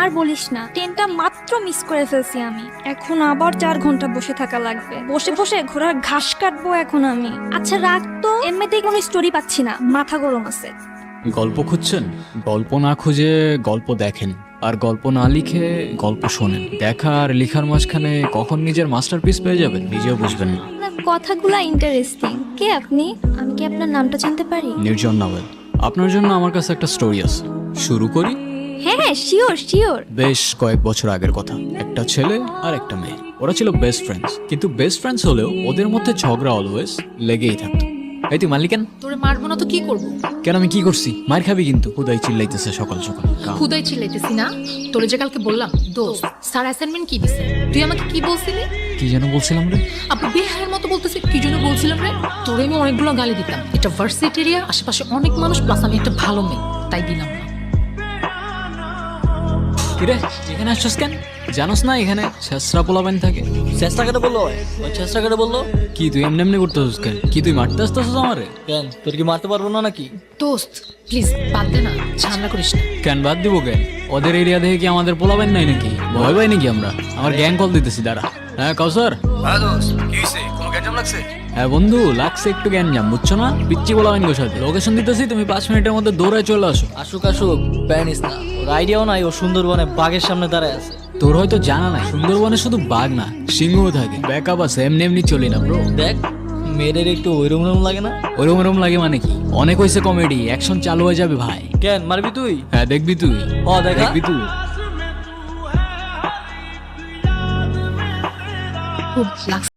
আর বলিস না, ট্রেনটা মাত্র মিস করে ফেলছি আমি। এখন আবার 4 ঘন্টা বসে থাকা লাগবে। বসে বসে ঘোড়ার ঘাস কাটবো এখন আমি। আচ্ছা রাখ তো, এমনিতেই কোনো স্টোরি পাচ্ছি না, মাথা গরম আছে। গল্প খুঁজছেন? গল্প না খুঁজে গল্প দেখেন, আর গল্প না লিখে গল্প শোনেন। দেখা আর লিখার মাঝখানে কখন নিজের মাস্টারপিস পেয়ে যাবেন নিজেও বুঝবেন না। আপনার কথাগুলা ইন্টারেস্টিং। কে আপনি? আমি কি আপনার নামটা জানতে পারি? নির্জন নাওয়েল। আপনার জন্য আমার কাছে একটা স্টোরি আছে, শুরু করি? হ্যাঁ হ্যাঁ, শিওর শিওর। বেশ কয়েক বছর আগের কথা। একটা ছেলে আর একটা মেয়ে, ওরা ছিল বেস্ট ফ্রেন্ডস। কিন্তু বেস্ট ফ্রেন্ডস হলেও ওদের মধ্যে ঝগড়া অলওয়েজ লেগেই থাকতো। এই তুই মালিক কেন? তোরে মারবো না তো কি করবো? কেন, আমি কি করছি? মার খাবি কিন্তু। হুদাই চিল্লাইতেছে সকাল সকাল। খুদাই চিল্লাইতেছি না, তোরে যে কালকে বললাম দোস্ত স্যার অ্যাসাইনমেন্ট কি দিছে, তুই আমাকে কি বলছিলি? কি যেন বলছিলাম রে? আপু বেহায়ের মতো বলতেছে, কি জন্য বলছিলাম রে? তোরে আমি অনেকগুলো গালি দিতাম। এটা ভার্সিটি এরিয়া, আশেপাশে অনেক মানুষ, প্লাস আমি একটা ভালো মেয়ে, তাই দিলাম না। কিরে এখানে আসছিস কেন? জানোস না এখানে ছেসরা পোলাবেন থাকে? চেষ্টা কেটে বললো, ওই চেষ্টা কেটে বললো। কি তুই এমনি এমনি করতেছিস কেন? কি তুই মারতে আসতেছিস আমারে? কেন, তোর কি মারতে পারবো না নাকি? দোস্ত প্লিজ বাদ দে না, ঝামেলা করিস না। কেন বাদ দিব কেন? ওদের এরিয়া দেখে কি আমাদের পোলাবেন নাই নাকি? ভয় পাই নাকি আমরা? আমার গ্যাং কল দিতেছি দাঁড়া। হ্যাঁ কাউসার। হ্যাঁ বন্ধু, লাগছে একটু গ্যাঞ্জাম, বুঝছো না? পিচ্ছি পোলাবেন গো সাথে। লোকেশন দিতেছি, তুমি 5 মিনিটের মধ্যে দৌড়ায় চলে আসো। আসুক আসুক, প্যানিস না। ওর আইডিয়াও নাই ও সুন্দরবনে বাঘের সামনে দাঁড়ায় আছে। তোর হয়তো জানা নাই, সুন্দরবনে শুধু বাঘ না সিংহও থাকে। ব্যাকআপ আছে, এমনি এমনি চলি না ব্রো। দেখ মেয়েদের একটু ওইরকম লাগে না? ওরম ওরম লাগে মানে কি? অনেক হয়েছে কমেডি, অ্যাকশন চালু হয়ে যাবে ভাই। কেন মারবি তুই? হ্যাঁ দেখবি তুই। দেখা। দেখবি তুই। খুব লাগছে।